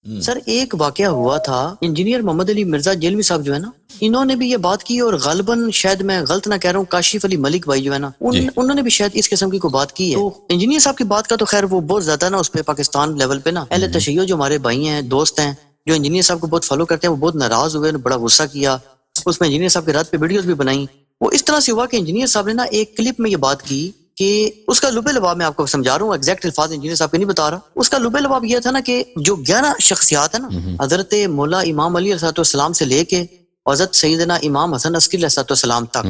سر ایک واقعہ ہوا تھا، انجینئر محمد علی مرزا جیلوی صاحب جو ہے نا، انہوں نے بھی یہ بات کی، اور غالباً شاید میں غلط نہ کہہ رہا ہوں، کاشف علی ملک بھائی جو ہے نا، انہوں نے بھی شاید اس قسم کی کوئی بات کی ہے۔ تو انجینئر صاحب کی بات کا تو خیر وہ بہت زیادہ نا اس پہ پاکستان لیول پہ نا اہل تشیع جو ہمارے بھائی ہیں، دوست ہیں، جو انجینئر صاحب کو بہت فالو کرتے ہیں، وہ بہت ناراض ہوئے، بڑا غصہ کیا، اس میں انجینئر صاحب کے رد پہ ویڈیوز بھی بنائیں۔ وہ اس طرح سے ہوا کہ انجینئر صاحب نے نا ایک کلپ میں یہ بات کی کہ اس کا لب لباب میں آپ کو سمجھا رہا ہوں، ایگزیکٹ الفاظ انجینئر صاحب کے نہیں بتا رہا، اس کا لب لباب یہ تھا نا کہ جو 11 شخصیات ہیں نا، حضرت مولا امام علی علیہ السلام سے لے کے حضرت سیدنا امام حسن عسکری علیہ السلام تک،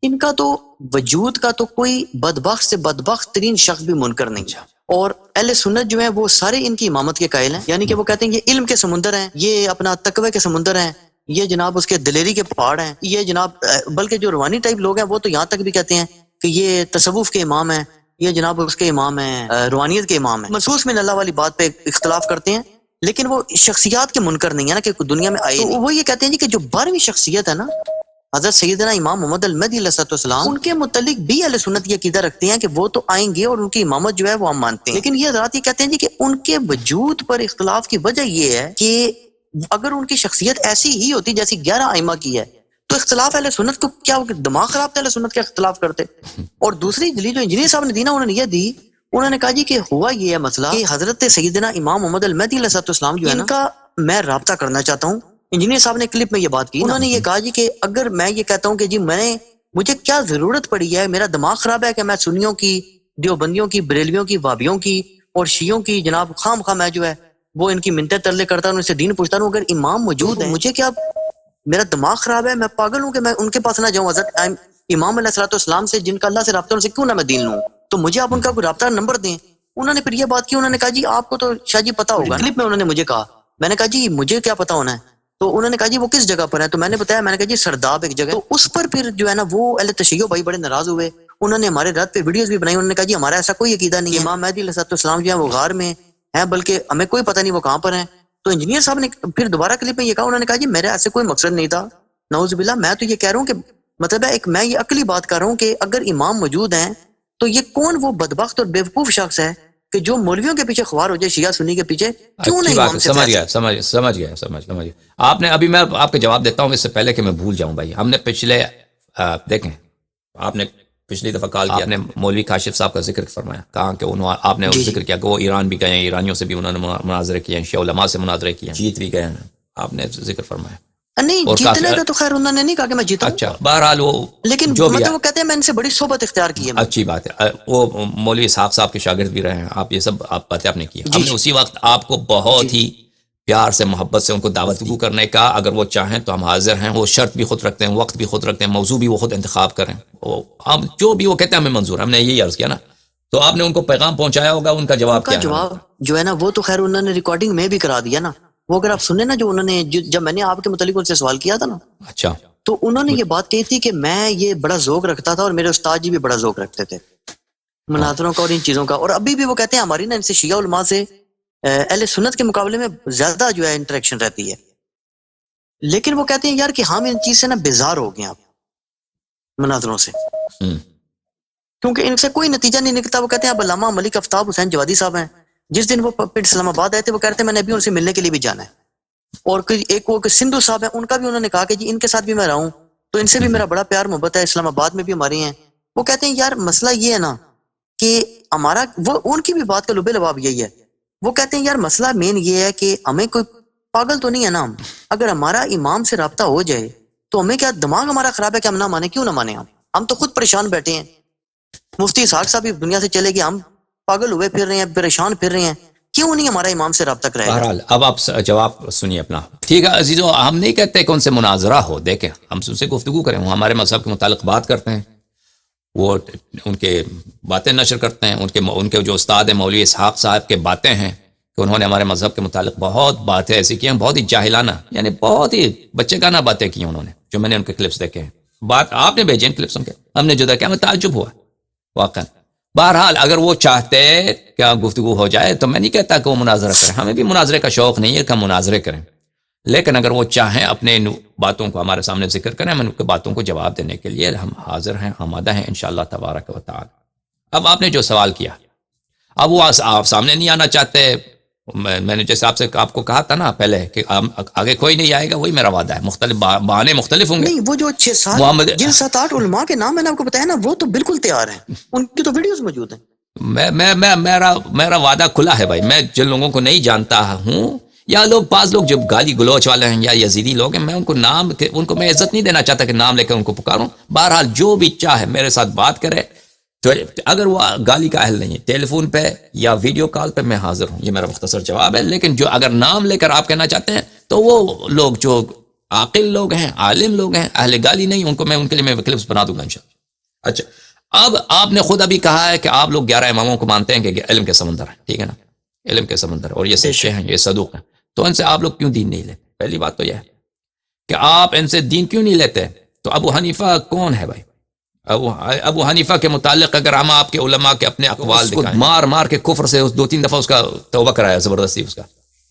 ان کا تو وجود کا تو کوئی بدبخت سے بدبخت ترین شخص بھی منکر نہیں، اور اہل سنت جو ہیں وہ سارے ان کی امامت کے قائل ہیں، یعنی کہ وہ کہتے ہیں یہ علم کے سمندر ہیں، یہ اپنا تقوی کے سمندر ہیں، یہ جناب اس کے دلیری کے پہاڑ ہیں، یہ جناب بلکہ جو روحانی ٹائپ لوگ ہیں وہ تو یہاں تک بھی کہتے ہیں کہ یہ تصوف کے امام ہیں، یہ جناب اس کے امام ہیں، روحانیت کے امام ہیں، محسوس من اللہ والی بات پہ اختلاف کرتے ہیں، لیکن وہ شخصیات کے منکر نہیں ہے نا کہ دنیا میں آئے نہیں۔ وہ یہ کہتے ہیں جی کہ جو 12ویں شخصیت ہے نا حضرت سیدنا امام محمد المہدی علیہ السلام، ان کے متعلق بھی اہل سنت یہ عقیدہ رکھتے ہیں کہ وہ تو آئیں گے اور ان کی امامت جو ہے وہ ہم مانتے ہیں، لیکن یہ حضرات یہ کہتے ہیں جی کہ ان کے وجود پر اختلاف کی وجہ یہ ہے کہ اگر ان کی شخصیت ایسی ہی ہوتی جیسی 11 ائمہ کی ہے تو اختلاف اہل سنت کو کیا دماغ خراب تھا اہل سنت کے اختلاف کرتے۔ اور دوسری دلیل جو انجینئر صاحب نے دی نا، انہوں نے یہ دی، انہوں نے کہا جی کہ ہوا یہ ہے مسئلہ کہ حضرت سیدنا امام محمد المہدی علیہ السلام جو ہے نا، ان کا میں رابطہ کرنا چاہتا ہوں۔ انجینئر صاحب نے کلپ میں یہ بات کی، انہوں نے یہ کہا جی کہ اگر میں یہ کہتا ہوں کہ جی مجھے کیا ضرورت پڑی ہے، میرا دماغ خراب ہے کہ میں سنیوں کی، دیوبندیوں کی، بریلویوں کی، وہابیوں کی اور شیعوں کی جناب خام خواہ میں جو ہے وہ ان کی منتیں ترلے کرتا ہوں، ان سے دین پوچھتا ہوں، اگر امام موجود ہے مجھے کیا میرا دماغ خراب ہے، میں پاگل ہوں کہ میں ان کے پاس نہ جاؤں، حضرت امام علیہ السلام سے جن کا اللہ سے رابطہ ان سے کیوں نہ میں دین لوں، تو مجھے آپ ان کا کوئی رابطہ نمبر دیں۔ انہوں نے پھر یہ بات کی، انہوں نے کہا جی آپ کو تو شاہ جی پتا ہوگا، کلپ میں انہوں نے مجھے کہا، میں نے کہا جی مجھے کیا پتا ہونا ہے، تو انہوں نے کہا جی وہ کس جگہ پر ہے، تو میں نے بتایا، میں نے کہا جی سرداب ایک جگہ، تو اس پر پھر جو ہے نا وہ اہل تشیع بھائی بڑے ناراض ہوئے، انہوں نے ہمارے رد پہ ویڈیوز بھی بنائی، انہوں نے کہا جی ہمارا ایسا کوئی عقیدہ نہیں ہے، امام مہدی علیہ السلام جو ہے وہ غار میں ہیں، بلکہ ہمیں کوئی پتہ نہیں وہ کہاں پر ہیں۔ تو انجینئر صاحب نے پھر دوبارہ کلپ میں یہ کہا، انہوں نے کہا جی میرا ایسے کوئی مقصد نہیں تھا، نعوذ باللہ، میں تو یہ کہہ رہا ہوں کہ مطلب ہے میں یہ عقلی بات کر رہا ہوں کہ اگر امام موجود ہیں تو یہ کون وہ بدبخت اور بیوقوف شخص ہے کہ جو مولویوں کے پیچھے خوار ہو جائے، شیعہ سنی کے پیچھے، کیوں نہیں امام سے سمجھ گیا۔ آپ نے ابھی میں آپ کے جواب دیتا ہوں، اس سے پہلے کہ میں بھول جاؤں بھائی، ہم نے پچھلے دیکھیں، آپ نے پچھلی دفعہ کال کیا، آپ نے مولوی کاشف صاحب کا ذکر فرمایا، کہا کہ آپ نے ذکر کیا کہ وہ ایران بھی گئے ہیں، ایرانیوں سے بھی انہوں نے مناظرے کیے ہیں، شیعہ علماء سے مناظرے کیے ہیں، جیت بھی گئے ہیں، آپ نے ذکر فرمایا۔ نہیں جیتنے کا تو خیر انہوں نے نہیں کہا کہ میں جیتا ہوں، اچھا بہرحال وہ لیکن جو بھی مطلب وہ کہتے ہیں میں ان سے بڑی صحبت اختیار کی ہے، اچھی بات ہے، وہ مولوی اسحاق صاحب کے شاگرد بھی رہے ہیں، آپ یہ سب آپ باتیں آپ نے کی، ہم نے اسی وقت آپ کو بہت ہی پیار سے محبت سے ان کو دعوت کرنے کا، اگر وہ چاہیں تو ہم حاضر ہیں، وہ شرط بھی خود رکھتے ہیں، وقت بھی خود رکھتے ہیں، موضوع بھی وہ خود انتخاب کریں، ہم جو بھی وہ کہتے ہیں ہمیں منظور، ہم نے یہی عرض کیا نا، تو آپ نے ان کو پیغام پہنچایا ہوگا، ان کا جواب کیا ہے؟ جواب جو ہے نا وہ تو خیر انہوں نے ریکارڈنگ میں بھی کرا دیا نا، وہ اگر آپ سنیں نا جو انہوں نے جب میں نے آپ کے متعلق ان سے سوال کیا تھا نا، اچھا، تو انہوں نے یہ بات کہی تھی کہ میں یہ بڑا ذوق رکھتا تھا اور میرے استاد جی بھی بڑا ذوق رکھتے تھے مناظروں کا اور ان چیزوں کا، اور ابھی بھی وہ کہتے ہیں ہماری نا ان سے شیعہ علماء سے اہل سنت کے مقابلے میں زیادہ جو ہے انٹریکشن رہتی ہے، لیکن وہ کہتے ہیں یار کہ ہم ان چیز سے نا بیزار ہو گئے ہیں آپ مناظروں سے، کیونکہ ان سے کوئی نتیجہ نہیں نکلتا۔ وہ کہتے ہیں اب علامہ ملک آفتاب حسین جوادی صاحب ہیں، جس دن وہ پھر اسلام آباد آئے تھے وہ کہتے ہیں میں نے ابھی ان سے ملنے کے لیے بھی جانا ہے، اور ایک وہ سندھو صاحب ہیں، ان کا بھی انہوں نے کہا کہ جی ان کے ساتھ بھی میں رہا ہوں، تو ان سے بھی میرا بڑا پیار محبت ہے، اسلام آباد میں بھی ہماری ہیں۔ وہ کہتے ہیں یار مسئلہ یہ ہے نا کہ ہمارا وہ ان کی بھی بات کا لب لباب یہی ہے، وہ کہتے ہیں یار مسئلہ مین یہ ہے کہ ہمیں کوئی پاگل تو نہیں ہے نا، ہم اگر ہمارا امام سے رابطہ ہو جائے تو ہمیں کیا دماغ ہمارا خراب ہے کہ ہم نہ مانے، کیوں نہ مانے، ہم تو خود پریشان بیٹھے ہیں، مفتی اسحاق صاحب بھی دنیا سے چلے گئے، ہم پاگل ہوئے پھر رہے ہیں، پریشان پھر رہے ہیں، کیوں نہیں ہمارا امام سے رابطہ کرائے گا؟ بہرحال اب آپ جواب سنیے اپنا، ٹھیک ہے عزیزو، ہم نہیں کہتے کہ ان سے مناظرہ ہو، دیکھیں ہم ان سے گفتگو کریں، وہ ہمارے مذہب کے متعلق بات کرتے ہیں، وہ ان کے باتیں نشر کرتے ہیں، ان کے جو استاد ہیں مولوی اسحاق صاحب کے باتیں ہیں کہ انہوں نے ہمارے مذہب کے متعلق بہت باتیں ایسی کی ہیں، بہت ہی جاہلانہ، یعنی بہت ہی بچے گانہ باتیں کی انہوں نے، جو میں نے ان کے کلپس دیکھے ہیں، بات آپ نے بھیجے کلپس ان کے، ہم نے جو دیکھا ہمیں تعجب ہوا واقعا۔ بہرحال اگر وہ چاہتے کیا گفتگو ہو جائے تو میں نہیں کہتا کہ وہ مناظرہ کریں، ہمیں بھی مناظرے کا شوق نہیں ہے کہ ہم مناظرے کریں، لیکن اگر وہ چاہیں اپنے باتوں کو ہمارے سامنے ذکر کریں، ہم ان کی باتوں کو جواب دینے کے لیے ہم حاضر ہیں، آمادہ ہیں انشاءاللہ تبارک و تعالی۔ اب آپ نے جو سوال کیا، اب وہ آپ سامنے نہیں آنا چاہتے، میں نے جیسے آپ کو کہا تھا نا پہلے کہ آگے کوئی نہیں آئے گا، وہی میرا وعدہ ہے. مختلف بہانے مختلف ہوں گے. نہیں، وہ جو 6-7 محمد جن 7-8 علماء کے نام میں نے آپ کو بتایا نا، وہ تو بالکل تیار ہیں، ان کی تو ویڈیوز موجود ہیں. میرا وعدہ کھلا ہے بھائی. میں جن لوگوں کو نہیں جانتا ہوں یا بعض لوگ جو گالی گلوچ والے ہیں یا یزیدی لوگ ہیں، میں ان کو میں عزت نہیں دینا چاہتا کہ نام لے کر ان کو پکاروں. بہرحال جو بھی چاہے میرے ساتھ بات کرے، تو اگر وہ گالی کا اہل نہیں ہے، ٹیلی فون پہ یا ویڈیو کال پہ میں حاضر ہوں. یہ میرا مختصر جواب ہے. لیکن جو اگر نام لے کر آپ کہنا چاہتے ہیں تو وہ لوگ جو عاقل لوگ ہیں، عالم لوگ ہیں، اہل گالی نہیں، ان کے لیے میں کلپس بنا دوں گا انشاءاللہ. اچھا، اب آپ نے خود ابھی کہا ہے کہ آپ لوگ 11 اماموں کو مانتے ہیں کہ علم کے سمندر ہے، ٹھیک ہے نا؟ علم کے سمندر، اور یہ سچے ہیں، یہ صدوق ہیں. تو ان سے آپ لوگ کیوں دین نہیں لیتے؟ پہلی بات تو یہ ہے کہ آپ ان سے دین کیوں نہیں لیتے. تو ابو حنیفہ کون ہے بھائی؟ ابو حنیفہ کے متعلق اگر ہم آپ کے علماء کے اپنے اقوال دکھائیں، مار کے کفر سے 2-3 دفعہ اس کا توبہ کرایا زبردستی. اس کا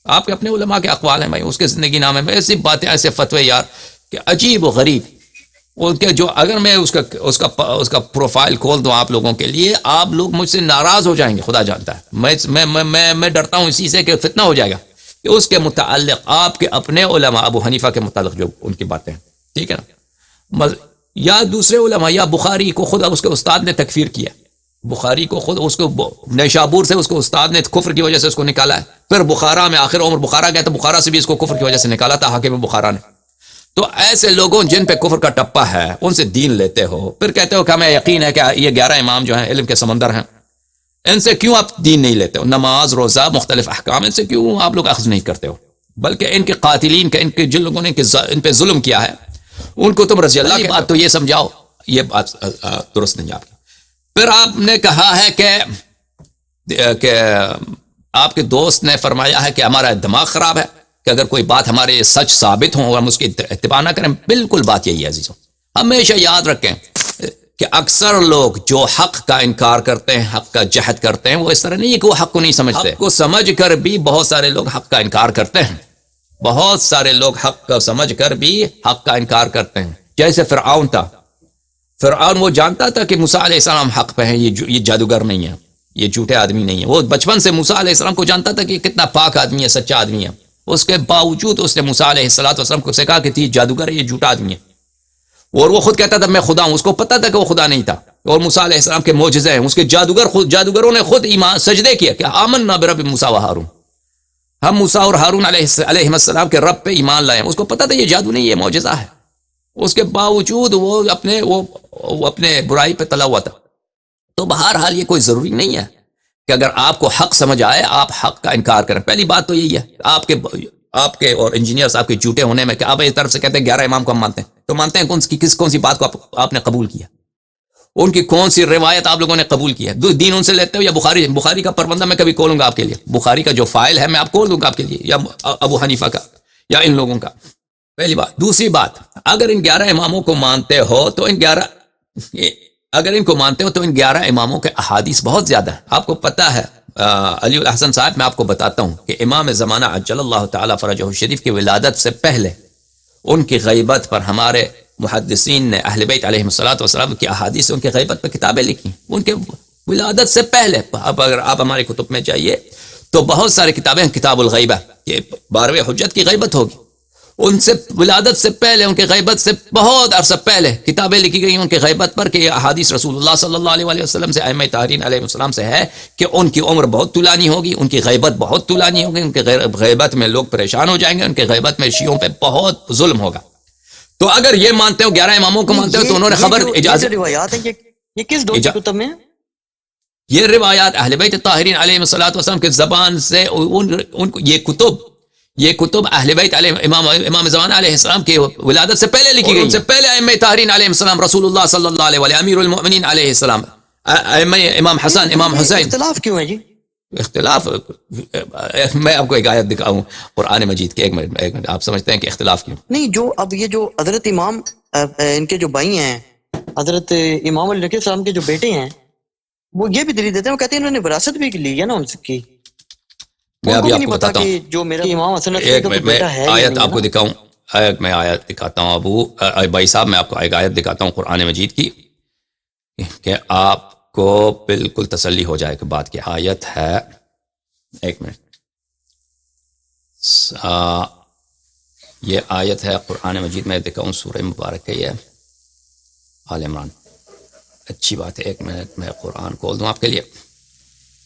آپ کے اپنے علماء کے اقوال ہیں بھائی، اس کے زندگی نامے میں ایسی باتیں، ایسے فتوے یار کہ عجیب و غریب. ان کے جو اگر میں اس کا پروفائل کھول دوں آپ لوگوں کے لیے، آپ لوگ مجھ سے ناراض ہو جائیں گے، خدا جانتا ہے. میں ڈرتا ہوں اسی سے کہ فتنہ ہو جائے گا. کہ اس کے متعلق آپ کے اپنے علماء ابو حنیفہ کے متعلق جو ان کی باتیں ہیں، ٹھیک ہے نا، یا دوسرے علماء، یا بخاری کو خود اس کے استاد نے تکفیر کیا. بخاری کو خود اس کو نیشابور سے اس کو استاد نے کفر کی وجہ سے اس کو نکالا ہے. پھر بخارا میں آخر عمر بخارا گیا تو بخارا سے بھی اس کو کفر کی وجہ سے نکالا تھا حاکم بخارا نے. تو ایسے لوگوں جن پہ کفر کا ٹپا ہے ان سے دین لیتے ہو، پھر کہتے ہو کہ ہمیں یقین ہے کہ یہ 11 امام جو ہیں علم کے سمندر ہیں، ان سے کیوں آپ دین نہیں لیتے ہو؟ نماز، روزہ، مختلف احکام، ان سے کیوں آپ لوگ اخذ نہیں کرتے ہو؟ بلکہ ان کے قاتلین کا، ان کے جن لوگوں نے ان پہ ظلم کیا ہے، ان کو تم رضی اللہ کی بات تو یہ سمجھاؤ. یہ بات درست نہیں آپ کی. پھر آپ نے کہا ہے کہ آپ کے دوست نے فرمایا ہے کہ ہمارا دماغ خراب ہے کہ اگر کوئی بات ہمارے سچ ثابت ہوں اور ہم اس کی اتباع نہ کریں. بالکل بات یہی ہے عزیزوں. ہمیشہ یاد رکھیں کہ اکثر لوگ جو حق کا انکار کرتے ہیں، حق کا جہد کرتے ہیں، وہ اس طرح نہیں ہے کہ وہ حق کو نہیں سمجھتے. حق کو سمجھ کر بھی بہت سارے لوگ حق کا انکار کرتے ہیں. بہت سارے لوگ حق کا سمجھ کر بھی حق کا انکار کرتے ہیں. جیسے فرعون تھا. فرعون وہ جانتا تھا کہ موسیٰ علیہ السلام حق پہ ہیں، یہ جادوگر نہیں ہے، یہ جھوٹے آدمی نہیں ہے. وہ بچپن سے موسیٰ علیہ السلام کو جانتا تھا کہ یہ کتنا پاک آدمی ہے، سچا آدمی ہے. اس کے باوجود اس نے موسیٰ علیہ السلام کو سے کہا کہ یہ جادوگر ہے، یہ جھوٹا آدمی ہے. اور وہ خود کہتا تھا میں خدا ہوں. اس کو پتا تھا کہ وہ خدا نہیں تھا. اور موسیٰ علیہ السلام کے معجزے ہیں. اس کے جادوگروں نے خود ایمان سجدے کیا کہ آمنا برب موسیٰ و ہارون، ہم موسیٰ اور ہارون علیہ السلام کے رب پہ ایمان لائے. اس کو پتا تھا یہ جادو نہیں، یہ معجزہ ہے. اس کے باوجود وہ اپنے برائی پہ تلا ہوا تھا. تو بہرحال یہ کوئی ضروری نہیں ہے کہ اگر آپ کو حق سمجھ آئے آپ حق کا انکار کریں. پہلی بات تو یہی ہے آپ کے اور انجینئرز آپ کے جھوٹے ہونے میں کہ آپ اس طرف سے کہتے ہیں 11 امام کو ہم مانتے ہیں. تو مانتے ہیں کون سی بات کو آپ نے قبول کیا؟ ان کی کون سی روایت آپ لوگوں نے قبول کی ہے؟ دین ان سے لیتے ہو یا بخاری کا پروندہ میں کبھی کھولوں گا آپ کے لیے. بخاری کا جو فائل ہے میں آپ کھول دوں گا آپ کے لیے، یا ابو حنیفہ کا یا ان لوگوں کا. پہلی بات. دوسری بات، اگر ان 11 اماموں کو مانتے ہو تو ان 11 اماموں کے احادیث بہت زیادہ ہیں. آپ کو پتا ہے علی الحسن صاحب، میں آپ کو بتاتا ہوں کہ امام زمانہ عجل اللہ تعالی فرجہ الشریف کی ولادت سے پہلے ان کی غیبت پر ہمارے محدثین نے اہل بیت علیہ الصلوۃ والسلام کی احادیث، ان کی غیبت پر کتابیں لکھی. ان کے ولادت سے پہلے اگر آپ ہمارے کتب میں جائیے تو بہت سارے کتابیں ہیں. کتاب الغیبہ، یہ 12ویں حجت کی غیبت ہوگی. ان سے ولادت سے پہلے، ان کے غیبت سے بہت عرصہ پہلے کتابیں لکھی گئی ان کے غیبت پر کہ یہ احادیث رسول اللہ صلی اللہ علیہ وسلم سے، ائمہ طاہرین علیہ السلام سے ہے کہ ان کی عمر بہت طولانی ہوگی، ان کی غیبت بہت طولانی ہوگی، ان کے غیبت میں لوگ پریشان ہو جائیں گے، ان کے غیبت میں شیعوں پہ بہت ظلم ہوگا. تو اگر یہ مانتے ہو 11 اماموں کو مانتے ہو تو انہوں نے خبر اجازت روایات ہے یہ کس دو کتب میں؟ یہ روایات اہل بیت طاہرین علیہ السلام کی زبان سے ان کو یہ کتب اہل بیت امام زمانہ علیہ السلام کی ولادت سے پہلے لکھی گئی. ان سے پہلے ائمہ طاہرین علیہ السلام، رسول اللہ صلی اللہ علیہ وسلم، امیر المؤمنین علیہ السلام، امام حسن، امام حسین. اختلاف کیوں ہے جی؟ اختلاف، میں آپ کو ایک آیت دکھاؤں قرآن مجید کی. ایک منٹ آپ سمجھتے ہیں کہ اختلاف کیوں نہیں؟ جو اب یہ جو حضرت امام ان کے جو بھائی ہیں، حضرت امام علیہ السلام کے جو بیٹے ہیں، وہ یہ بھی دلیل دیتے ہیں، وہ کہتے ہیں انہوں نے وراثت بھی لی ہے نا ان سے کی. میں ابھی آپ کو بتاتا ہوں. جو میرا امام حسن ایک منٹ میں آیت آپ کو دکھاؤں. میں آیت دکھاتا ہوں بھائی صاحب، میں آپ کو ایک آیت دکھاتا ہوں قرآن مجید کی کہ آپ کو بالکل تسلی ہو جائے کہ بات کی آیت ہے. ایک منٹ. یہ آیت ہے قرآن مجید میں، دیکھا ہوں سورہ مبارک ہے یہ آل عمران. اچھی بات ہے، ایک منٹ میں قرآن کھول دوں آپ کے لیے.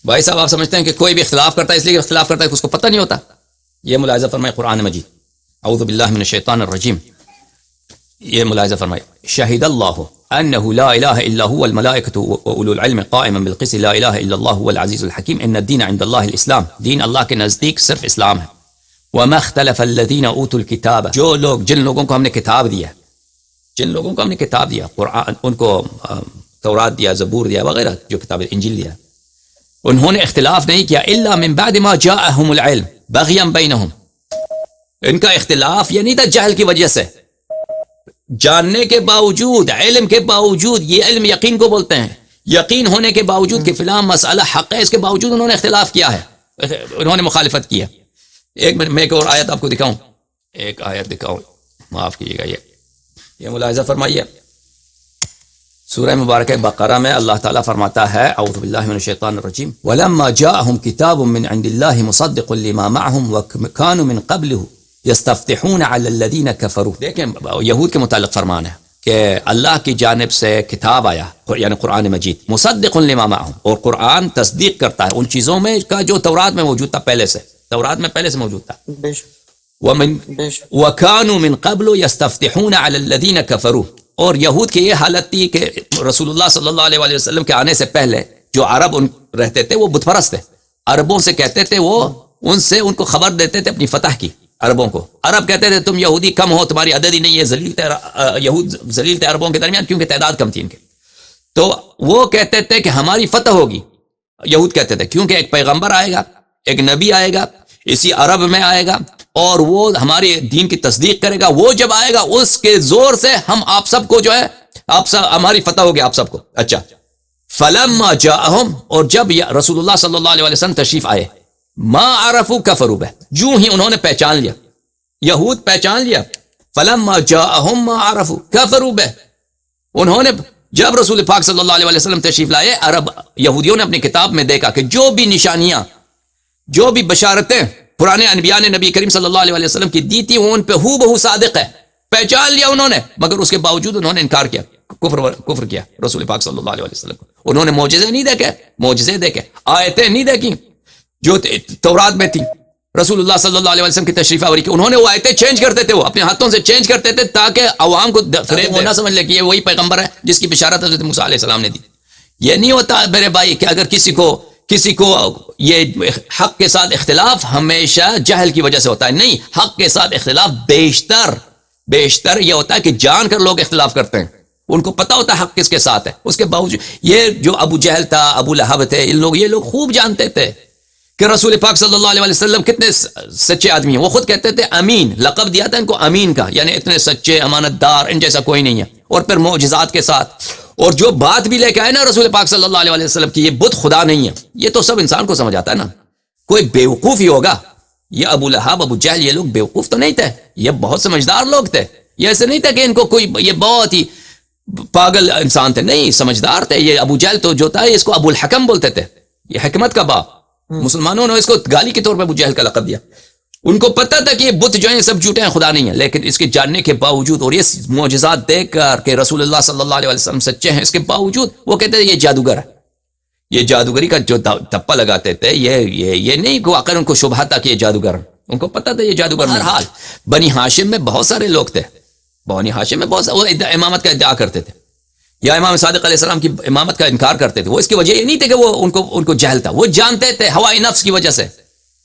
بھائی صاحب آپ سمجھتے ہیں کہ کوئی بھی اختلاف کرتا ہے اس لیے کہ اختلاف کرتا ہے کہ اس کو پتہ نہیں ہوتا؟ یہ ملاحظہ فرمائے قرآن مجید. اعوذ باللہ من الشیطان الرجیم. یہ ملاحظہ فرمائے، شہید اللہ انہ لا الہ الا هو والملائکۃ واولو العلم قائما بالقسط لا الہ الا اللہ هو العزیز الحکیم ان الدین عند اللہ الاسلام. دین اللہ کے نزدیک صرف اسلام ہے. وما اختلف الذین اوتوا الکتاب، جو لوگ، جن لوگوں کو ہم نے کتاب دیا، جن لوگوں کو ہم نے کتاب دیا، قرآن ان کو تورات دیا، زبور دیا وغیرہ، جو کتاب انجیل دیا، انہوں نے اختلاف نہیں کیا الا من بعد ما جاءهم العلم بغیا بینہم. ان کا اختلاف یہ نہیں تھا جہل کی وجہ سے، جاننے کے باوجود، علم کے باوجود. یہ علم یقین کو بولتے ہیں. یقین ہونے کے باوجود کہ فلاں مسئلہ حق ہے، اس کے باوجود انہوں نے اختلاف کیا ہے، انہوں نے مخالفت کی ہے. ایک منٹ میں ایک اور آیت آپ کو دکھاؤں، ایک آیت دکھاؤں، معاف کیجیے گا. یہ ملاحظہ فرمائیے، سورہ مبارکہ بقرہ میں اللہ تعالیٰ فرماتا ہے، اعوذ باللہ من الشیطان الرجیم، وَلَمَّا جَاءَهُمْ كِتَابٌ مِّنْ عِنْدِ اللَّهِ مُصَدِّقٌ لِمَا مَعَهُمْ وَكَانُوا مِنْ قَبْلِهُ يَسْتَفْتِحُونَ عَلَى الَّذِينَ كَفَرُوا. دیکھیں یہود کے متعلق فرمان ہے کہ اللہ کی جانب سے کتاب آیا، یعنی قرآن مجید، مصدق لما معہم، اور قرآن تصدیق کرتا ہے ان چیزوں میں کا جو تورات میں موجود تھا، پہلے سے تورات میں پہلے سے موجود تھا. وَكَانُوا مِنْ قَبْلُ يَسْتَفْتِحُونَ عَلَى الَّذِينَ كَفَرُوا. اور یہود کی یہ حالت تھی کہ رسول اللہ صلی اللہ علیہ وآلہ وسلم کے آنے سے پہلے جو عرب رہتے تھے وہ بت پرست تھے. عربوں سے کہتے تھے، وہ ان سے ان کو خبر دیتے تھے اپنی فتح کی. عربوں کو عرب کہتے تھے تم یہودی کم ہو، تمہاری عدد ہی نہیں ہے. ذلیل تھے یہود، ذلیل تھے عربوں کے درمیان کیونکہ تعداد کم تھی ان کے. تو وہ کہتے تھے کہ ہماری فتح ہوگی. یہود کہتے تھے کیونکہ ایک پیغمبر آئے گا، ایک نبی آئے گا، اسی عرب میں آئے گا اور وہ ہمارے دین کی تصدیق کرے گا. وہ جب آئے گا اس کے زور سے ہم آپ سب کو جو ہے، آپ سب ہماری فتح ہوگی آپ سب کو. اچھا، فلما جاءہم، اور جب رسول اللہ صلی اللہ علیہ وسلم تشریف آئے، ما عرفوا کفروا بہ، جو ہی انہوں نے پہچان لیا، یہود پہچان لیا. فلما جاءہم ما عرفوا کفروا بہ، انہوں نے جب رسول پاک صلی اللہ علیہ وسلم تشریف لائے، عرب یہودیوں نے اپنی کتاب میں دیکھا کہ جو بھی نشانیاں، جو بھی بشارتیں پرانے انبیاء نے نبی کریم صلی اللہ علیہ وسلم کی دی تھی وہ ان پہ ہو بہو صادق ہے. پہچان لیا انہوں نے، مگر اس کے باوجود انہوں نے انکار کیا، کفر کیا رسول پاک صلی اللہ علیہ وسلم کو. انہوں نے معجزے نہیں دیکھے، معجزے دیکھے، آیتیں نہیں دیکھی جو تورات میں تھی. رسول اللہ صلی اللہ علیہ وسلم کی تشریف آوری کی، انہوں نے وہ آیتیں چینج کرتے تھے، وہ اپنے ہاتھوں سے چینج کرتے تھے تاکہ عوام کو فریب نہ سمجھ لے کہ یہ وہی پیغمبر ہے جس کی بشارت حضرت موسیٰ علیہ السلام نے دی. یہ نہیں ہوتا میرے بھائی کہ اگر کسی کو یہ حق کے ساتھ اختلاف ہمیشہ جہل کی وجہ سے ہوتا ہے. نہیں، حق کے ساتھ اختلاف بیشتر یہ ہوتا ہے کہ جان کر لوگ اختلاف کرتے ہیں، ان کو پتہ ہوتا ہے حق کس کے ساتھ ہے. اس کے باوجود یہ جو ابو جہل تھا، ابو لہب تھے، یہ لوگ خوب جانتے تھے کہ رسول پاک صلی اللہ علیہ وسلم کتنے سچے آدمی ہیں. وہ خود کہتے تھے امین، لقب دیا تھا ان کو امین کا، یعنی اتنے سچے، امانت دار، ان جیسا کوئی نہیں ہے. اور پھر معجزات کے ساتھ، اور جو بات بھی لے کے آئے نا رسول پاک صلی اللہ علیہ وسلم کی، یہ بت خدا نہیں ہے، یہ تو سب انسان کو سمجھ آتا ہے نا. کوئی بیوقوف ہی ہوگا. یہ ابو لہب، ابو جہل، یہ لوگ بیوقوف تو نہیں تھے، یہ بہت سمجھدار لوگ تھے. یہ ایسے نہیں تھا کہ ان کو کوئی، یہ بہت ہی پاگل انسان تھے، نہیں، سمجھدار تھے. یہ ابو جہل تو جو تھا اس کو ابو الحکم بولتے تھے، یہ حکمت کا باپ. مسلمانوں نے اس کو گالی کے طور پہ ابو جہل کا لقب دیا. ان کو پتہ تھا کہ یہ بت جو ہیں سب جھوٹے ہیں، خدا نہیں ہے، لیکن اس کے جاننے کے باوجود اور یہ معجزات دیکھ کر کہ رسول اللہ صلی اللہ علیہ وسلم سچے ہیں، اس کے باوجود وہ کہتے تھے یہ جادوگر ہے. یہ جادوگری کا جو تپا لگاتے تھے، یہ نہیں کہ واقعا ان کو شبہ تھا کہ یہ جادوگر ہے، ان کو پتہ تھا یہ جادوگر. ہر حال بنی ہاشم میں بہت سارے لوگ تھے، بنی ہاشم میں بہت سارے، وہ امامت کا ادعا کرتے تھے یا امام صادق علیہ السلام کی امامت کا انکار کرتے تھے. وہ اس کی وجہ یہ نہیں تھی کہ وہ ان کو جہل تھا، وہ جانتے تھے ہوائی نفس کی وجہ سے،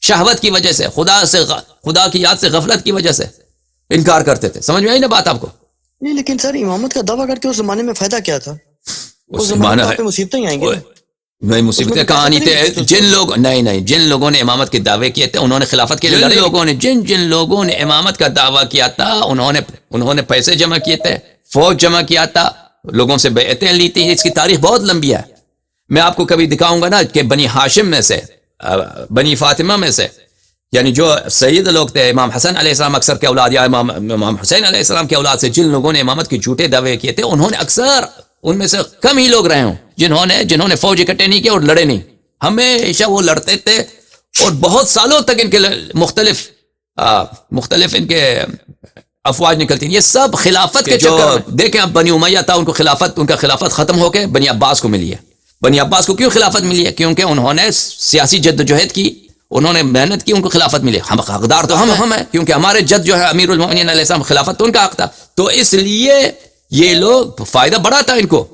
شہوت کی وجہ سے، خدا کی یاد سے غفلت کی وجہ سے انکار کرتے تھے. سمجھ میں آئی نا بات آپ کو؟ نہیں، لیکن سر امامت کا دعویٰ کر کے اس زمانے میں فائدہ کیا تھا؟ اس زمانے میں مصیبتیں ہی آئیں گی. نہیں، مصیبتیں کہاں نہیں تھے. جن لوگوں نے امامت کے دعوے کیے تھے انہوں نے خلافت کے لیے، جن لوگوں نے امامت کا دعویٰ کیا تھا انہوں نے پیسے جمع کیے تھے، فوج جمع کیا تھا، لوگوں سے بیعتیں لی تھی. اس کی تاریخ بہت لمبی ہے. میں آپ کو کبھی دکھاؤں گا نا کہ بنی ہاشم میں سے، بنی فاطمہ میں سے، یعنی جو سید لوگ تھے، امام حسن علیہ السلام اکثر کے اولاد یا امام حسین علیہ السلام کے اولاد سے جن لوگوں نے امامت کے جھوٹے دعوے کیے تھے، انہوں نے اکثر ان میں سے کم ہی لوگ رہے ہوں جنہوں نے فوج اکٹھے نہیں کیے اور لڑے نہیں. ہمیشہ وہ لڑتے تھے اور بہت سالوں تک ان کے مختلف مختلف ان کے افواج نکلتی ہیں. یہ سب خلافت کے جو دیکھیں اب بنی امیہ تھا ان کا خلافت ختم ہو کے بنی عباس کو ملی ہے. بنی عباس کو کیوں خلافت ملی ہے؟ کیونکہ انہوں نے سیاسی جد و جہد کی, انہوں نے محنت کی, ان کو خلافت ملی. ہم حقدار تو ہم ہیں کیونکہ ہمارے جد جو ہے امیر المومنین علیہ السلام, خلافت تو ان کا حق تھا. تو اس لیے یہ لوگ فائدہ بڑا تھا ان کو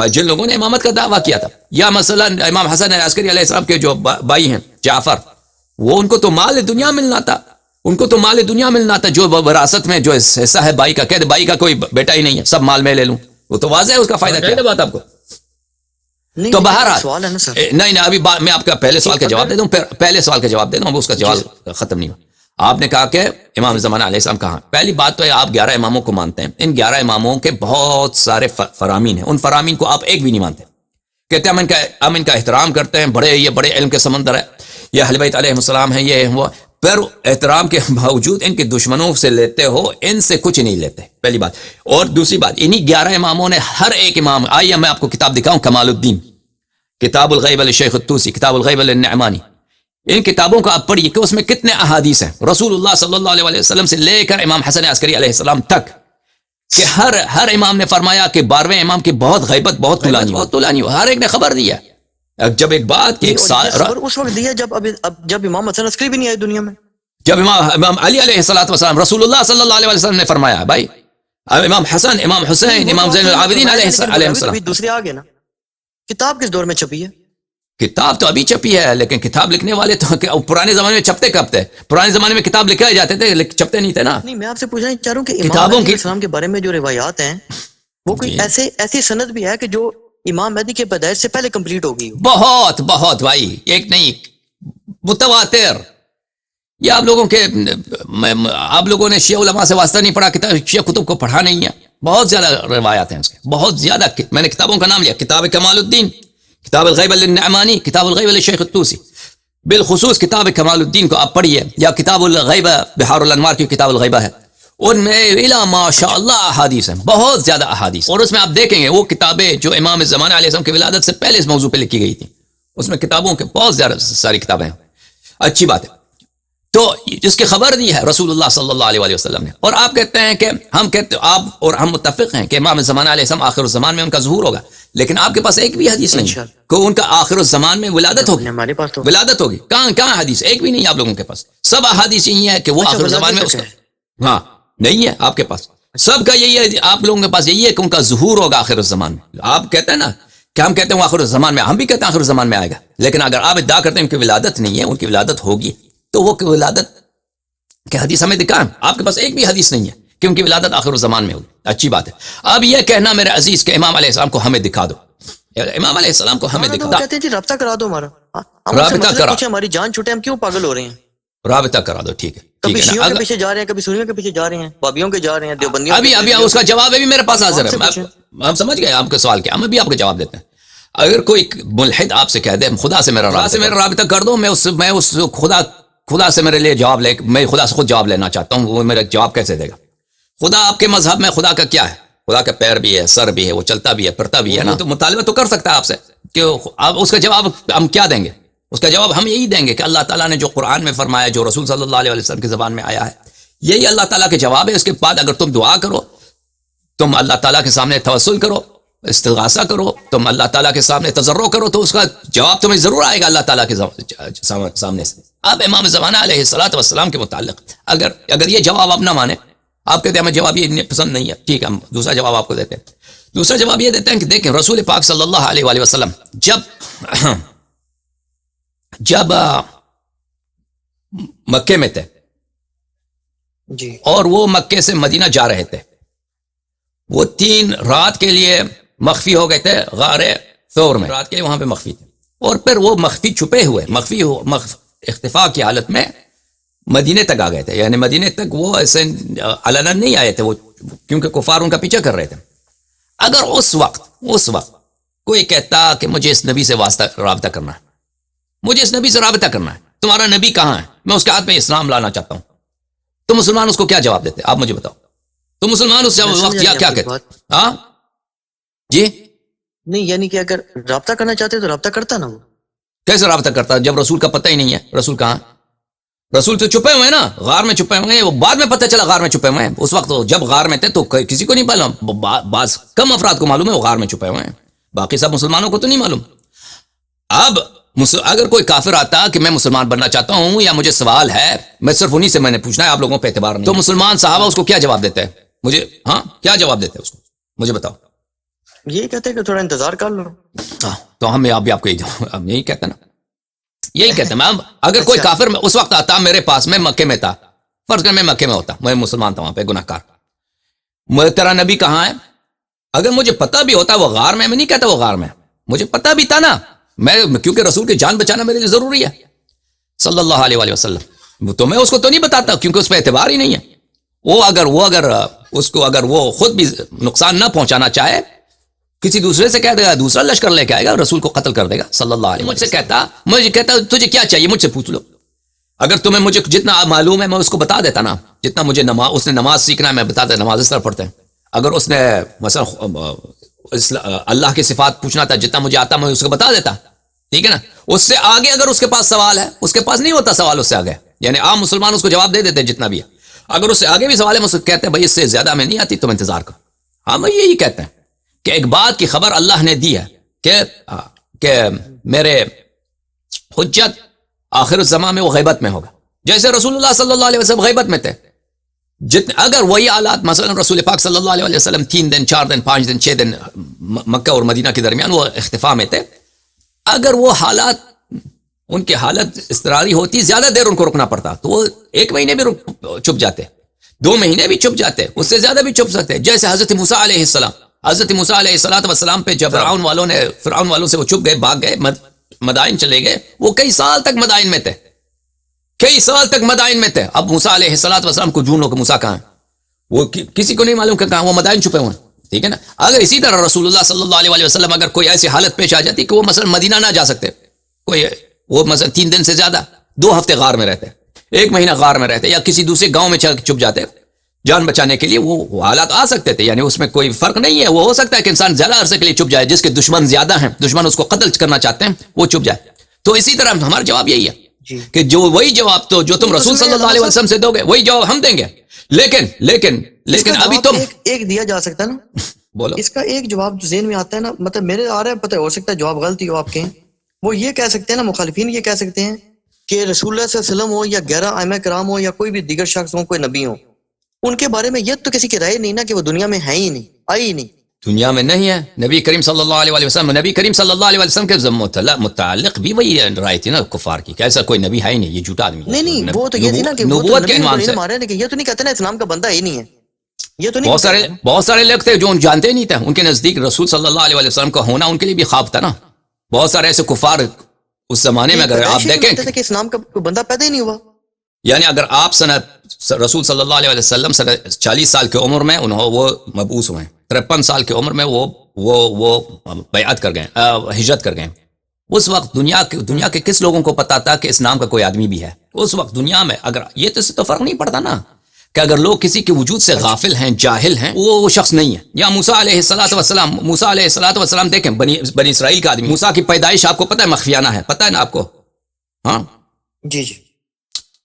جن لوگوں نے امامت کا دعویٰ کیا تھا. یا مثلا امام حسن عسکری علیہ السلام کے جو بھائی ہیں جعفر, وہ ان کو تو مال دنیا ملنا تھا, ان کو تو مال دنیا ملنا تھا. جو وراثت میں جو حصہ ہے بھائی کا, کہتے بھائی کا کوئی بیٹا ہی نہیں ہے, سب مال میں لے لوں, وہ تو واضح ہے اس کا فائدہ کیا ہے. بات آپ کو تو بہرحال نہیں ابھی میں آپ کا پہلے سوال کا جواب دے دوں, پہلے سوال کا جواب دے دوں, اب اس کا جواب ختم نہیں ہوا. آپ نے کہا کہ امام زمانہ علیہ السلام کہاں. پہلی بات تو ہے آپ 11 اماموں کو مانتے ہیں. ان 11 اماموں کے بہت سارے فرامین ہیں, ان فرامین کو آپ ایک بھی نہیں مانتے. کہتے ہیں ہم ان کا احترام کرتے ہیں, یہ بڑے علم کے سمندر ہے, یہ اہل بیت علیہ السلام ہیں, یہ وہ. پر احترام کے باوجود ان کے دشمنوں سے لیتے ہو, ان سے کچھ نہیں لیتے, پہلی بات. اور دوسری بات, انہی 11 اماموں نے ہر ایک امام, آئیے میں آپ کو کتاب دکھاؤں, کمال الدین, کتاب الغیب للشیخ الطوسی, کتاب الغیب للنعمانی. ان کتابوں کو آپ پڑھیے کہ اس میں کتنے احادیث ہیں رسول اللہ صلی اللہ علیہ وسلم سے لے کر امام حسن عسکری علیہ السلام تک, کہ ہر امام نے فرمایا کہ 12ویں امام کی بہت غیبت, بہت طولانی ہو. ہر ایک نے خبر دیا. جب ایک بات کہ اس وقت دیا جب امام حسن عسکری بھی نہیں آئے دنیا میں, جب امام علی علیہ السلام, رسول اللہ صلی اللہ علیہ وسلم نے فرمایا بھائی, امام حسن, امام حسین, امام زین العابدین علیہ السلام. دوسرے آگے نا, کتاب کس دور میں چھپی ہے؟ کتاب تو ابھی چھپی ہے, لیکن کتاب لکھنے والے تو پرانے زمانے میں چھپتے کب تھے؟ پرانے زمانے میں کتاب لکھے جاتے تھے, چھپتے نہیں تھے نا. نہیں, میں آپ سے پوچھنا چاہ رہا ہوں کہ امام علیہ السلام کے بارے میں جو روایات ہیں, وہ کوئی ایسی سند بھی ہے کہ جو امام مہدی کے پیدائش سے پہلے کمپلیٹ ہو گئی ہو؟ بہت بھائی, ایک نہیں, متواتر. یہ آپ لوگوں نے شیعہ علماء سے واسطہ نہیں پڑھا, شیعہ کتب کو پڑھا نہیں ہے. بہت زیادہ روایات ہیں اس کے, بہت زیادہ. میں نے کتابوں کا نام لیا, کتاب کمال الدین, کتاب الغیب للنعمانی, کتاب الغیب للشیخ الطوسی. بالخصوص کتاب کمال الدین کو آپ پڑھیے, یا کتاب الغیب بحار الانوار کی کتاب الغیبہ ہے, ان میں الا ماشاء اللہ احادیث ہیں, بہت زیادہ احادیث. اور اس میں آپ دیکھیں گے وہ کتابیں جو امام زمانہ علیہ السلام کی ولادت سے پہلے اس موضوع پہ لکھی گئی تھی, اس میں کتابوں کے بہت زیادہ ساری کتابیں ہیں. اچھی بات ہے. تو جس کی خبر دی ہے رسول اللہ صلی اللہ علیہ وسلم نے, اور آپ کہتے ہیں کہ آپ اور ہم متفق ہیں کہ امام زمانہ علیہ السلام آخر الزمان میں ان کا ظہور ہوگا, لیکن آپ کے پاس ایک بھی حدیث نہیں ہے کہ ان کا آخر الزمان میں ولادت ہوگی. ہمارے پاس ولادت ہوگی کہاں حدیث ایک بھی نہیں آپ لوگوں کے پاس. سب احادیث یہی ہے کہ وہ آخر الزمان میں ہاں نہیں ہے آپ کے پاس. سب کا یہی ہے, آپ لوگوں کے پاس یہی ہے کہ ان کا ظہور ہوگا آخر الزمان میں. آپ کہتے ہیں نا کہ ہم کہتے ہیں وہ آخر الزمان میں, ہم بھی کہتے ہیں آخر الزمان میں آئے گا, لیکن اگر آپ ادعا کرتے ہیں ان کی ولادت نہیں ہے, ان کی ولادت ہوگی, تو وہ ولادت کہ حدیث ہمیں دکھائیں. آپ کے پاس ایک بھی حدیث نہیں ہے کہ ان کی ولادت آخر الزمان میں ہوگی. اچھی بات ہے. اب یہ کہنا میرے عزیز کہ امام علیہ السلام کو ہمیں دکھا دو, امام علیہ السلام کو ہمیں دکھا دو. کہتے ہیں جی رابطہ کرا دو ہمارا, رابطہ کرا, ہماری جان چھوٹے, ہم کیوں پاگل ہو رہے ہیں, رابطہ کرا دو. ٹھیک ہے, کبھی شیعوں کے پیچھے جا رہے ہیں, کبھی سنیوں کے پیچھے جا رہے ہیں, بابیوں کے جا رہے ہیں, دیوبندیوں. ابھی اس کا جواب ابھی میرے پاس حاضر ہے. ہم سمجھ گئے آپ کے سوال کیا, ہم ابھی آپ کو جواب دیتے ہیں. اگر کوئی ملحد آپ سے کہہ دے خدا سے میرا رابطہ کر دو, میں اس خدا سے میرے لیے جواب میں خدا سے خود جواب لینا چاہتا ہوں, وہ میرا جواب کیسے دے گا؟ خدا آپ کے مذہب میں خدا کا کیا ہے؟ خدا کا پیر بھی ہے, سر بھی ہے, وہ چلتا بھی ہے, پھرتا بھی ہے نا. تو مطالبہ تو کر سکتا ہے آپ سے کہ آپ اس کا جواب ہم کیا دیں گے؟ اس کا جواب ہم یہی دیں گے کہ اللہ تعالیٰ نے جو قرآن میں فرمایا, جو رسول صلی اللہ علیہ وسلم کی زبان میں آیا ہے, یہی اللہ تعالیٰ کے جواب ہے. اس کے بعد اگر تم دعا کرو, تم اللہ تعالیٰ کے سامنے توسل کرو, استغاثہ کرو, تم اللہ تعالیٰ کے سامنے تضرع کرو, تو اس کا جواب تمہیں ضرور آئے گا اللہ تعالیٰ کے سامنے سے. اب امام زمانہ علیہ السلام کے متعلق اگر یہ جواب آپ نہ مانے, آپ کہتے ہیں ہمیں جواب یہ پسند نہیں ہے, ٹھیک ہے, ہم دوسرا جواب آپ کو دیتے ہیں. دوسرا جواب یہ دیتے ہیں کہ دیکھیں رسول پاک صلی اللہ علیہ وآلہ وسلم جب مکے میں تھے جی, اور وہ مکے سے مدینہ جا رہے تھے, وہ 3 رات کے لیے مخفی ہو گئے تھے غار ثور میں, رات کے لیے وہاں پہ مخفی تھے, اور پھر وہ مخفی چھپے ہوئے, اختفاء کی حالت میں مدینے تک آ گئے تھے. یعنی مدینے تک وہ ایسے علناً نہیں آئے تھے, وہ کیونکہ کفار ان کا پیچھا کر رہے تھے. اگر اس وقت کوئی کہتا کہ مجھے اس نبی سے رابطہ کرنا ہے, مجھے اس نبی سے رابطہ کرنا ہے, تمہارا نبی کہاں ہے, میں اس کے ہاتھ میں اسلام لانا چاہتا ہوں, تو مسلمان اس کو کیا جواب دیتے؟ آپ مجھے بتاؤ. تو مسلمان اس وقت کیا کہتے؟ ہاں جی نہیں, یعنی کہ اگر رابطہ کرنا چاہتے تو رابطہ کرتا نا. وہ کیسے رابطہ کرتا جب رسول کا پتہ ہی نہیں ہے؟ رسول کہاں؟ رسول تو چھپے ہوئے ہیں نا، غار میں چھپے ہوئے ہیں. وہ بعد میں پتہ چلا غار میں چھپے ہوئے ہیں. اس وقت جب غار میں تھے تو کسی کو نہیں معلوم. بعض کم افراد کو معلوم ہے وہ غار میں چھپے ہوئے ہیں، باقی سب مسلمانوں کو تو نہیں معلوم. اب اگر کوئی کافر آتا کہ میں مسلمان بننا چاہتا ہوں یا مجھے سوال ہے، میں صرف انہی سے میں نے پوچھنا ہے، آپ لوگوں پہ اعتبار نہیں، تو مسلمان صحابہ اس کو کیا جواب دیتے ہیں؟ مجھے کیا جواب دیتے ہیں اس کو؟ مجھے بتاؤ. یہ کہتے ہیں کہ تھوڑا انتظار کر لو. تو ہم بھی آپ کو یہی کہتے ہیں نا، یہی کہتے ہیں. اگر کوئی کافر اس وقت آتا میرے پاس، میں مکے میں تھا، فرض کر میں مکے میں ہوتا، میں مسلمان تھا وہاں پہ گناہ کار، تیرا نبی کہاں ہے؟ اگر مجھے پتا بھی ہوتا وہ غار میں نہیں کہتا وہ غار میں، مجھے پتا بھی تھا نا، میں کیونکہ رسول کی جان بچانا میرے لیے ضروری ہے صلی اللہ علیہ وآلہ وسلم، تو میں اس کو تو نہیں بتاتا کیونکہ اس پہ اعتبار ہی نہیں ہے. اگر وہ خود بھی نقصان نہ پہنچانا چاہے، کسی دوسرے سے کہہ دے گا، دوسرا لشکر لے کے آئے گا، رسول کو قتل کر دے گا صلی اللہ علیہ وسلم. مجھے کہتا تجھے کیا چاہیے مجھ سے پوچھ لو. اگر تمہیں مجھے جتنا معلوم ہے میں اس کو بتا دیتا نا، جتنا مجھے اس نے نماز سیکھنا ہے میں بتا دیتا، نماز اس طرح پڑھتے ہیں. اگر اس نے مثلا اللہ کی صفات پوچھنا تھا، جتنا مجھے آتا میں اس کو بتا دیتا، ٹھیک ہے نا. اس سے آگے اگر اس کے پاس سوال ہے، اس کے پاس نہیں ہوتا سوال اس سے آگے، یعنی عام مسلمان اس کو جواب دے دیتے جتنا بھی ہے. اگر اس سے آگے بھی سوال ہے اس کو کہتے ہیں بھائی اس سے زیادہ میں نہیں آتی، تم انتظار کرو. ہم یہی کہتے ہیں کہ ایک بات کی خبر اللہ نے دی ہے کہ میرے حجت آخر الزمان میں وہ غیبت میں ہوگا، جیسے رسول اللہ صلی اللہ علیہ وسلم غیبت میں تھے. اگر وہی حالات مثلا رسول پاک صلی اللہ علیہ وسلم 3 دن 4 دن 5 دن 6 دن مکہ اور مدینہ کے درمیان وہ اختفاء میں تھے، اگر وہ حالات ان کی حالت اضطراری ہوتی، زیادہ دیر ان کو رکنا پڑتا، تو وہ 1 مہینے بھی چھپ جاتے، 2 مہینے بھی چھپ جاتے، اس سے زیادہ بھی چھپ سکتے. جیسے حضرت موسیٰ علیہ السلام پہ جب فرعون والوں سے وہ چھپ گئے، بھاگ گئے، مدائن چلے گئے، وہ کئی سال تک مدائن میں تھے، کئی سال تک مدائن میں تھے. اب موسیٰ علیہ السلام کو ڈھونڈو کہ موسیٰ کہاں ہے، وہ کسی کو نہیں معلوم کہ کہاں، وہ مدائن چھپے ہوئے ہیں، ٹھیک ہے نا. اگر اسی طرح رسول اللہ صلی اللہ علیہ وسلم اگر کوئی ایسی حالت پیش آ جاتی کہ وہ مثلا مدینہ نہ جا سکتے، وہ مثلا 3 دن سے زیادہ 2 ہفتے غار میں رہتے، 1 مہینہ غار میں رہتے، یا کسی دوسرے گاؤں میں چھپ جاتے جان بچانے کے لیے، وہ حالات آ سکتے تھے. یعنی اس میں کوئی فرق نہیں ہے. وہ ہو سکتا ہے کہ انسان زیادہ عرصے کے لیے چھپ جائے، جس کے دشمن زیادہ ہیں، دشمن اس کو قتل کرنا چاہتے ہیں، وہ چھپ جائے. تو اسی طرح ہمارا جواب یہی ہے کہ وہی جواب تو جو تم رسول صلی اللہ علیہ وسلم سے دو گے وہی جواب ہم دیں گے. لیکن ابھی تم ایک دیا جا سکتا ہے نا، بولو. اس کا ایک جواب جو ذہن میں آتا ہے نا، مطلب میرے آ رہا ہے، پتہ ہو سکتا ہے جواب غلط ہی ہو آپ کے، وہ یہ کہہ سکتے ہیں نا، مخالفین یہ کہہ سکتے ہیں کہ رسول اللہ صلی اللہ علیہ وسلم ہو یا 11 ائمہ کرام ہو یا کوئی بھی دیگر شخص ہو، کوئی نبی ہو، ان کے بارے میں یہ تو کسی کی رائے نہیں نا کہ وہ دنیا میں ہے ہی نہیں، آئی ہی نہیں، دنیا میں نہیں ہے. نبی کریم صلی اللہ علیہ وسلم کے متعلق بھی وہی رائے تھی نا کفار کی، کہ ایسا کوئی نبی ہے ہی نہیں، یہ جھوٹا آدمی. نہیں وہ تو یہ تھی نا کہ نبوت کے عنوان سے یہ تو نہیں کہتے نا اسلام کا بندہ ہی نہیں ہے، یہ تو نہیں. بہت سارے لوگ تھے جو جانتے نہیں تھے، ان کے نزدیک رسول صلی اللہ علیہ وسلم کا ہونا ان کے لیے بھی خواب تھا نا. بہت سارے ایسے کفار اس زمانے میں، اگر آپ دیکھیں کہ اسلام کا کوئی بندہ پیدا ہی نہیں ہوا. یعنی اگر آپ رسول صلی اللہ علیہ وسلم 40 سال کی عمر میں وہ مبعوث ہوئے، 53 سال کی عمر میں وہ بیعت کر گئے، ہجرت کر گئے. اس وقت دنیا کے کس لوگوں کو پتا تھا کہ اس نام کا کوئی آدمی بھی ہے؟ اس وقت دنیا میں اگر یہ تو فرق نہیں پڑتا نا کہ اگر لوگ کسی کے وجود سے غافل ہیں، جاہل ہیں، وہ شخص نہیں ہے. یا موسیٰ علیہ السلام دیکھیں، بنی اسرائیل کا آدمی، موسیٰ کی پیدائش آپ کو پتہ ہے مخفیانہ ہے، پتہ ہے نا آپ کو؟ ہاں جی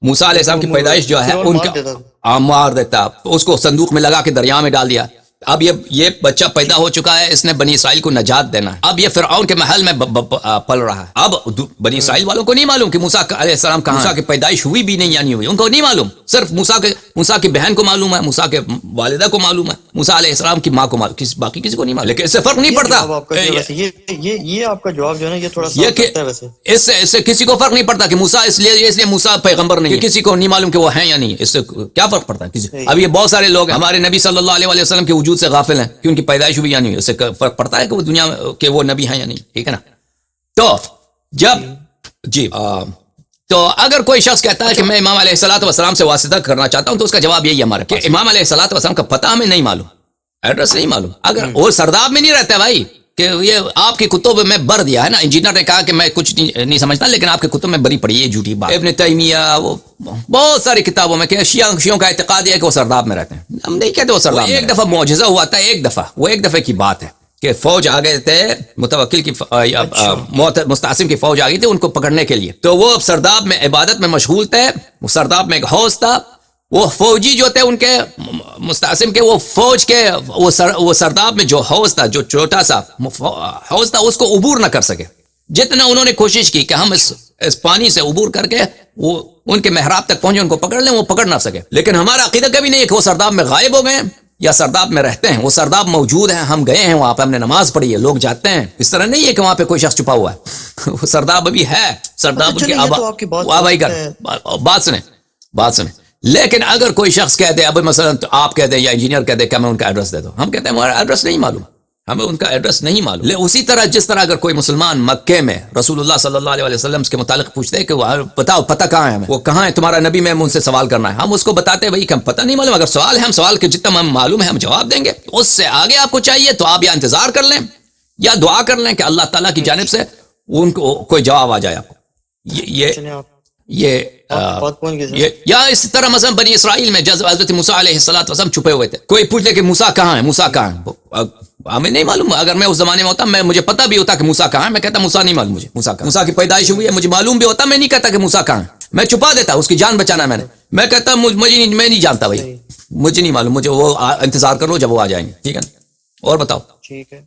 موسیٰ علیہ السلام کی پیدائش جو ہے ان کا مار دیتا، اس کو صندوق میں لگا کے دریا میں ڈال دیا. اب یہ بچہ پیدا ہو چکا ہے، اس نے بنی اسرائیل کو نجات دینا ہے. اب یہ فرعون کے محل میں پل رہا ہے. اب بنی اسرائیل والوں کو نہیں معلوم کہ موسیٰ علیہ السلام کہاں، موسیٰ کی پیدائش ہوئی بھی نہیں یا نہیں ہوئی، ان کو نہیں معلوم. صرف موسیٰ کی بہن کو معلوم ہے، موسیٰ کے والدہ کو معلوم ہے، موسیٰ علیہ السلام کی ماں کو معلوم، باقی کسی کو نہیں معلوم. لیکن اس سے فرق نہیں پڑتا. یہ آپ کا جواب جو ہے نا، یہ تھوڑا سا ویسے اس سے کسی کو فرق نہیں پڑتا کہ موسیٰ اس لیے موسیٰ پیغمبر نہیں، کسی کو نہیں معلوم کہ وہ ہیں یا نہیں. اس سے کیا فرق پڑتا ہے کسی. اب یہ بہت سارے لوگ ہمارے نبی صلی اللہ علیہ وسلم کے وجود سے غافل ہیں کہ ان کی پیدائش ہوئی یا نہیں. اس سے فرق پڑتا ہے کہ وہ دنیا کے وہ نبی ہیں یا نہیں، ٹھیک ہے نا. تو تو اگر کوئی شخص کہتا ہے کہ میں امام علیہ السلام سے واسطہ کرنا چاہتا ہوں، تو اس کا جواب یہی ہے ہمارا کہ امام علیہ السلام کا پتہ ہمیں نہیں معلوم، ایڈریس نہیں معلوم. اگر وہ سرداب میں نہیں رہتا بھائی کہ یہ آپ کی کتب میں بر دیا ہے نا، انجینئر نے کہا کہ میں کچھ نہیں سمجھتا، لیکن آپ کی کتب میں بری پڑی، یہ جھوٹی بات. ابن تیمیہ وہ بہت ساری کتابوں میں کہ شیعوں کا اعتقاد ہے کہ وہ سرداب میں رہتے ہیں. ہم نہیں کہتے وہ سرداب میں. ایک دفعہ معجزہ ہوا تھا، ایک دفعہ کی بات ہے. کہ فوج آ گئے تھے متوکل کی مستعصم کی فوج آ گئی تھی ان کو پکڑنے کے لیے. تو وہ سرداب میں عبادت میں مشغول تھے. وہ سرداب میں ایک حوض تھا. وہ فوجی جو تھے ان کے مستعصم کے وہ فوج کے وہ سرداب میں جو حوض تھا جو چھوٹا سا حوض تھا اس کو عبور نہ کر سکے. جتنا انہوں نے کوشش کی کہ ہم اس پانی سے عبور کر کے وہ ان کے محراب تک پہنچے ان کو پکڑ لیں وہ پکڑ نہ سکے. لیکن ہمارا عقیدہ کبھی نہیں ہے کہ وہ سرداب میں غائب ہو گئے یا سرداب میں رہتے ہیں. وہ سرداب موجود ہیں. ہم گئے ہیں وہاں پہ ہم نے نماز پڑھی ہے. لوگ جاتے ہیں. اس طرح نہیں ہے کہ وہاں پہ کوئی شخص چھپا ہوا ہے. وہ سرداب ابھی ہے. سرداب ان کی آبائی گھر. بات سنیں. لیکن اگر کوئی شخص کہہ دے ابھی مثلا آپ کہہ دیں یا انجینئر کہہ دے کہ ہمیں ان کا ایڈریس دے دو, ہم کہتے ہیں ہمارا ایڈریس نہیں معلوم, ہمیں ان کا ایڈریس نہیں معلوم. اسی طرح جس طرح اگر کوئی مسلمان مکے میں رسول اللہ صلی اللہ علیہ وسلم کے متعلق پوچھتے ہیں کہ وہ بتاؤ پتہ کہاں ہے ہمیں, وہ کہاں ہے تمہارا نبی, میں ان سے سوال کرنا ہے, ہم اس کو بتاتے ہیں بھائی کہ ہم پتہ نہیں معلوم. اگر سوال ہے ہم سوال کے جتنا ہم معلوم ہے ہم جواب دیں گے. اس سے آگے آپ کو چاہیے تو آپ یا انتظار کر لیں یا دعا کر لیں کہ اللہ تعالیٰ کی جانب سے ان کو کوئی جواب آ جائے آپ کو. یا اس طرح مثلا بنی اسرائیل میں جب حضرت موسیٰ علیہ السلام چھپے ہوئے تھے, کوئی پوچھ لے کہ موسیٰ کہاں ہے, موسیٰ کہاں ہے, ہمیں نہیں معلوم. اگر میں اس زمانے میں ہوتا مجھے پتہ بھی ہوتا کہ موسیٰ کہاں ہے, میں کہتا موسیٰ نہیں معلوم مجھے, موسیٰ کی پیدائش ہوئی ہے مجھے معلوم بھی ہوتا, میں نہیں کہتا کہ موسیٰ کہاں ہے, میں چھپا دیتا, اس کی جان بچانا میں نے, میں کہتا میں نہیں جانتا بھائی, مجھے نہیں معلوم, مجھے وہ انتظار کرو جب وہ آ جائیں گے. ٹھیک ہے, اور بتاؤ. ٹھیک ہے.